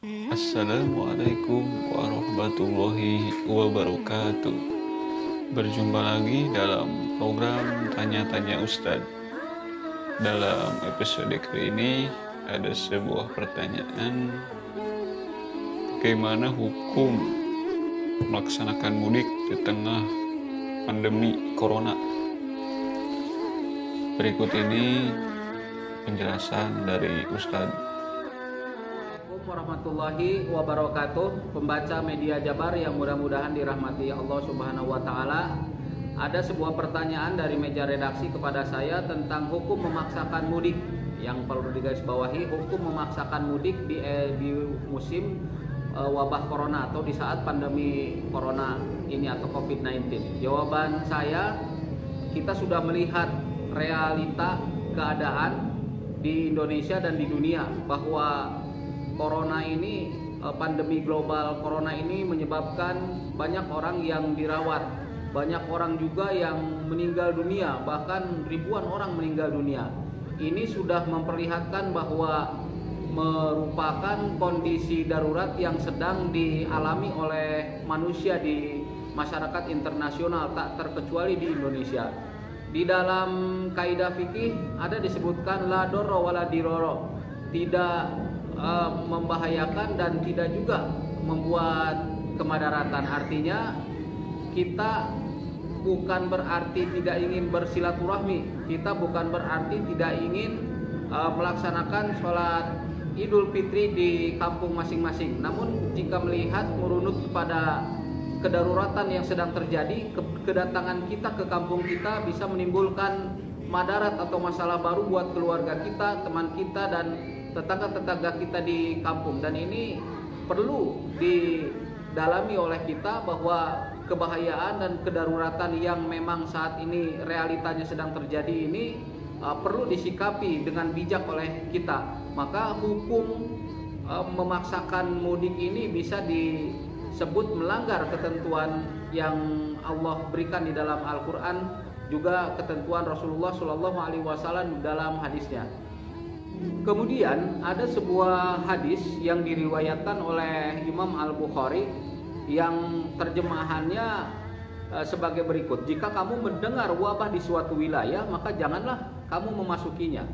Assalamualaikum warahmatullahi wabarakatuh. Berjumpa lagi dalam program Tanya-Tanya Ustadz. Dalam episode kali ini ada sebuah pertanyaan, bagaimana hukum melaksanakan mudik di tengah pandemi corona? Berikut ini penjelasan dari Ustadz. Assalamualaikum warahmatullahi wabarakatuh. Pembaca media Jabar yang mudah-mudahan dirahmati Allah Subhanahu wa taala. Ada sebuah pertanyaan dari meja redaksi kepada saya tentang hukum memaksakan mudik. Yang perlu digarisbawahi, hukum memaksakan mudik di musim wabah corona atau di saat pandemi corona ini atau COVID-19. Jawaban saya, kita sudah melihat realita keadaan di Indonesia dan di dunia bahwa corona ini, pandemi global corona ini menyebabkan banyak orang yang dirawat, banyak orang juga yang meninggal dunia, bahkan ribuan orang meninggal dunia. Ini sudah memperlihatkan bahwa merupakan kondisi darurat yang sedang dialami oleh manusia di masyarakat internasional, tak terkecuali di Indonesia. Di dalam kaidah fikih ada disebutkan la dorro wala diroro, tidak membahayakan dan tidak juga membuat kemadaratan. Artinya kita bukan berarti tidak ingin bersilaturahmi, kita bukan berarti tidak ingin melaksanakan sholat Idul Fitri di kampung masing-masing. Namun jika melihat merunut kepada kedaruratan yang sedang terjadi, kedatangan kita ke kampung kita bisa menimbulkan madarat atau masalah baru buat keluarga kita, teman kita, dan tetangga-tetangga kita di kampung. Dan ini perlu didalami oleh kita bahwa kebahayaan dan kedaruratan yang memang saat ini realitanya sedang terjadi ini perlu disikapi dengan bijak oleh kita. Maka hukum memaksakan mudik ini bisa disebut melanggar ketentuan yang Allah berikan di dalam Al-Quran, juga ketentuan Rasulullah SAW dalam hadisnya. Kemudian ada sebuah hadis yang diriwayatkan oleh Imam Al-Bukhari yang terjemahannya sebagai berikut: jika kamu mendengar wabah di suatu wilayah, maka janganlah kamu memasukinya.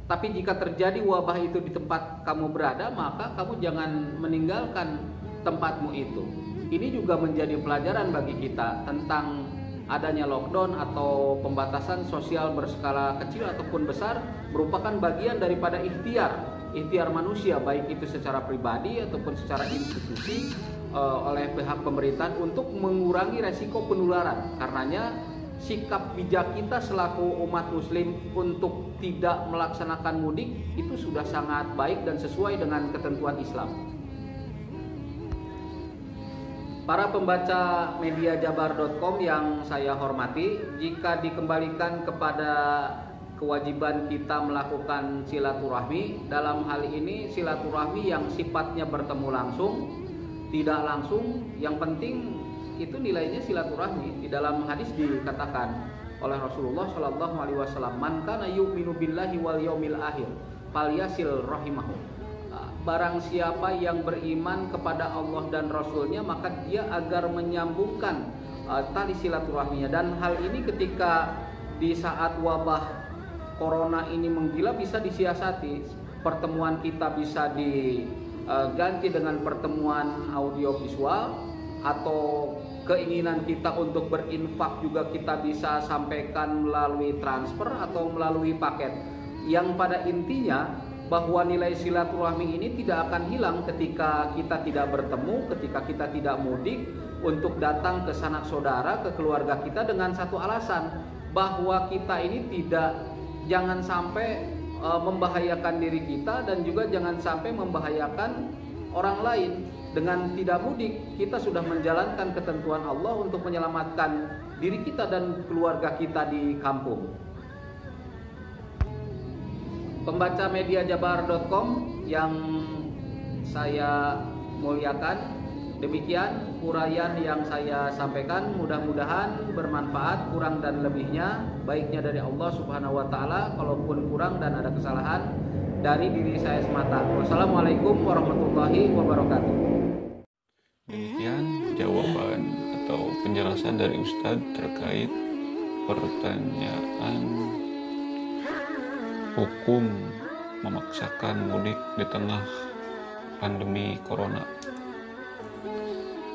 Tapi jika terjadi wabah itu di tempat kamu berada, maka kamu jangan meninggalkan tempatmu itu. Ini juga menjadi pelajaran bagi kita tentang adanya lockdown atau pembatasan sosial berskala kecil ataupun besar merupakan bagian daripada ikhtiar manusia, baik itu secara pribadi ataupun secara institusi oleh pihak pemerintahan untuk mengurangi resiko penularan. Karenanya sikap bijak kita selaku umat muslim untuk tidak melaksanakan mudik itu sudah sangat baik dan sesuai dengan ketentuan Islam. Para pembaca media jabar.com yang saya hormati, jika dikembalikan kepada kewajiban kita melakukan silaturahmi, dalam hal ini silaturahmi yang sifatnya bertemu langsung, tidak langsung, yang penting itu nilainya silaturahmi. Di dalam hadis dikatakan oleh Rasulullah SAW, man kana yu'minu billahi wal yaumil akhir falyasil rahimahu. Barang siapa yang beriman kepada Allah dan Rasulnya, maka dia agar menyambungkan tali silaturahminya. Dan hal ini ketika di saat wabah corona ini menggila bisa disiasati. Pertemuan kita bisa diganti dengan pertemuan audiovisual, atau keinginan kita untuk berinfak juga kita bisa sampaikan melalui transfer atau melalui paket. Yang pada intinya bahwa nilai silaturahmi ini tidak akan hilang ketika kita tidak bertemu, ketika kita tidak mudik untuk datang ke sanak saudara, ke keluarga kita, dengan satu alasan, bahwa kita ini jangan sampai membahayakan diri kita dan juga jangan sampai membahayakan orang lain. Dengan tidak mudik, kita sudah menjalankan ketentuan Allah untuk menyelamatkan diri kita dan keluarga kita di kampung. Pembaca media jabar.com yang saya muliakan, demikian uraian yang saya sampaikan, mudah-mudahan bermanfaat. Kurang dan lebihnya baiknya dari Allah Subhanahu wa taala. Kalaupun kurang dan ada kesalahan, dari diri saya semata. Wassalamualaikum warahmatullahi wabarakatuh. Demikian jawaban atau penjelasan dari Ustadz terkait pertanyaan hukum memaksakan mudik di tengah pandemi corona.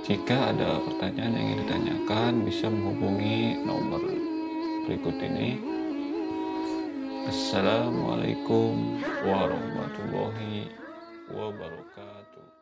Jika ada pertanyaan yang ingin ditanyakan, bisa menghubungi nomor berikut ini. Assalamualaikum warahmatullahi wabarakatuh.